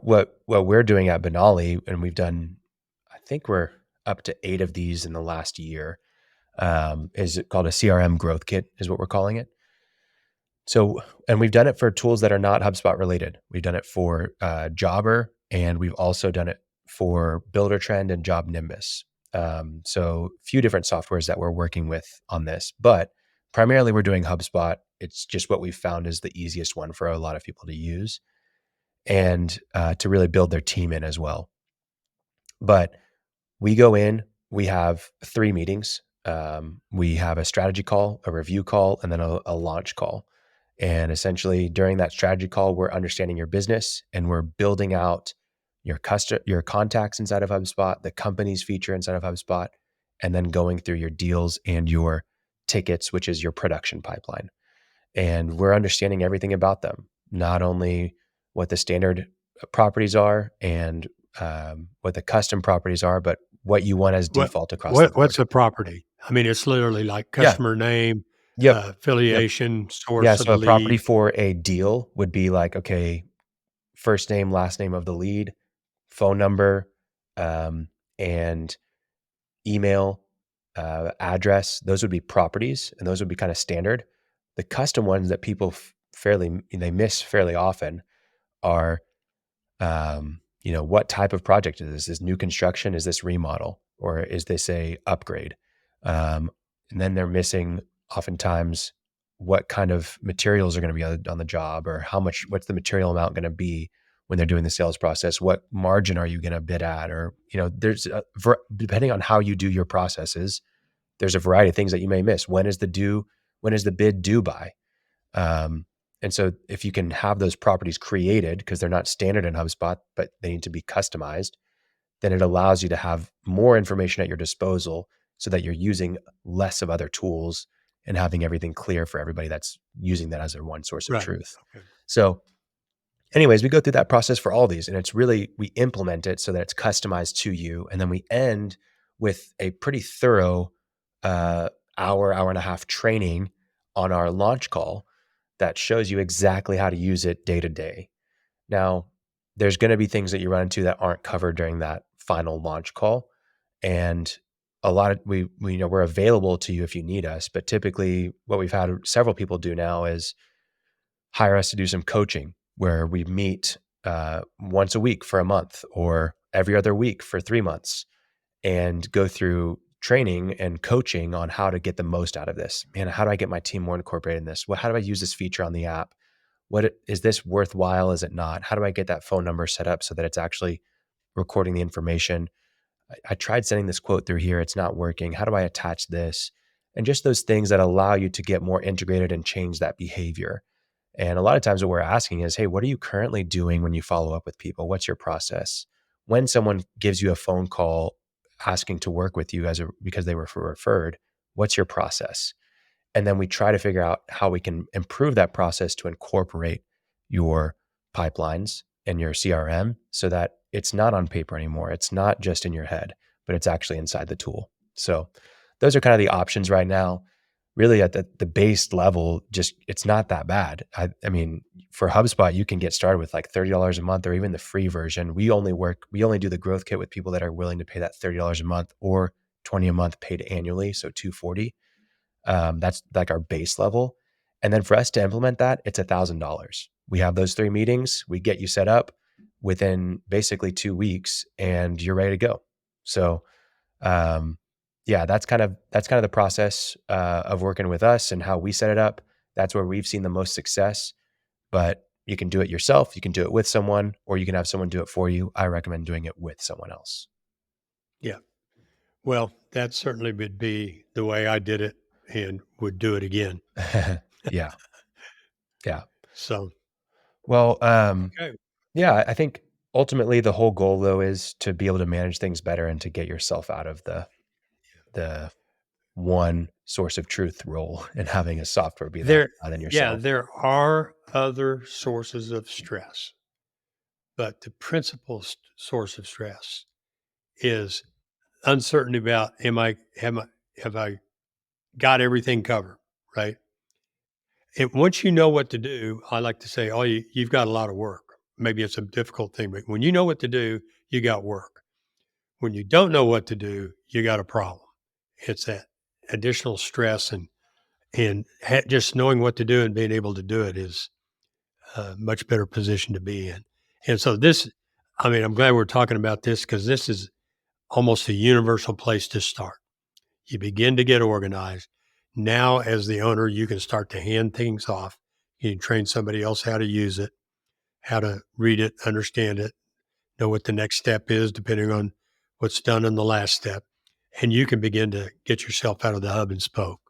what we're doing at Benali, and we've done, I think we're up to 8 of these in the last year, is it called a CRM Growth Kit is what we're calling it. So, and we've done it for tools that are not HubSpot related. We've done it for Jobber, and we've also done it for Buildertrend and JobNimbus. So a few different softwares that we're working with on this, but primarily we're doing HubSpot. It's just what we've found is the easiest one for a lot of people to use and to really build their team in as well. But we go in, we have 3 meetings. We have a strategy call, a review call, and then a launch call. And essentially during that strategy call, we're understanding your business and we're building out your contacts inside of HubSpot, the company's feature inside of HubSpot, and then going through your deals and your tickets, which is your production pipeline. And we're understanding everything about them, not only what the standard properties are and what the custom properties are, but what you want as What default across the board. what's a property? I mean, it's literally like Yeah. customer name, Yep. Yep. affiliation, Yeah. source of So the a property lead. for a deal would be like, okay, first name, last name of the lead, phone number, and email, address. Those would be properties, and those would be kind of standard. The custom ones that people they miss fairly often are, what type of project is this? Is this new construction? Is this remodel? Or is this a upgrade? And then they're missing oftentimes what kind of materials are going to be on the job, or what's the material amount going to be when they're doing the sales process? What margin are you going to bid at? Or, depending on how you do your processes, there's a variety of things that you may miss. When is the bid due by? And so if you can have those properties created because they're not standard in HubSpot, but they need to be customized, then it allows you to have more information at your disposal so that you're using less of other tools and having everything clear for everybody that's using that as their one source of Right. truth. Okay. So anyways, we go through that process for all these, and it's really, we implement it so that it's customized to you. And then we end with a pretty thorough hour and a half training on our launch call that shows you exactly how to use it day to day. Now, there's going to be things that you run into that aren't covered during that final launch call. And a lot of we're available to you if you need us, but typically what we've had several people do now is hire us to do some coaching where we meet once a week for a month or every other week for 3 months and go through training and coaching on how to get the most out of this. Man, how do I get my team more incorporated in this? How do I use this feature on the app? Is this worthwhile? Is it not? How do I get that phone number set up so that it's actually recording the information? I tried sending this quote through here. It's not working. How do I attach this? And just those things that allow you to get more integrated and change that behavior. And a lot of times what we're asking is, hey, what are you currently doing when you follow up with people? What's your process? When someone gives you a phone call asking to work with you because they were referred, what's your process? And then we try to figure out how we can improve that process to incorporate your pipelines and your CRM so that it's not on paper anymore. It's not just in your head, but it's actually inside the tool. So those are kind of the options right now. Really at the base level, just it's not that bad. I mean, for HubSpot, you can get started with like $30 a month or even the free version. We only do the growth kit with people that are willing to pay that $30 a month or $20 a month paid annually. So $240. That's like our base level. And then for us to implement that, it's $1,000. We have those 3 meetings. We get you set up within basically 2 weeks and you're ready to go. So, that's kind of the process of working with us and how we set it up. That's where we've seen the most success, but you can do it yourself. You can do it with someone, or you can have someone do it for you. I recommend doing it with someone else. Yeah. Well, that certainly would be the way I did it and would do it again. Yeah. Yeah. So, Well, okay. yeah, I think ultimately the whole goal though is to be able to manage things better and to get yourself out of the one source of truth role and having a software be that There, rather than yeah, yourself. there are other sources of stress, but the principal source of stress is uncertainty about have I got everything covered, right? And once you know what to do, I like to say, you've got a lot of work. maybe it's a difficult thing, but when you know what to do, you got work. When you don't know what to do, you got a problem. It's that additional stress and just knowing what to do and being able to do it is a much better position to be in. And so this, I mean, I'm glad we're talking about this because this is almost a universal place to start. You begin to get organized. Now, as the owner, you can start to hand things off. You can train somebody else how to use it, how to read it, understand it, know what the next step is, depending on what's done in the last step. And you can begin to get yourself out of the hub and spoke.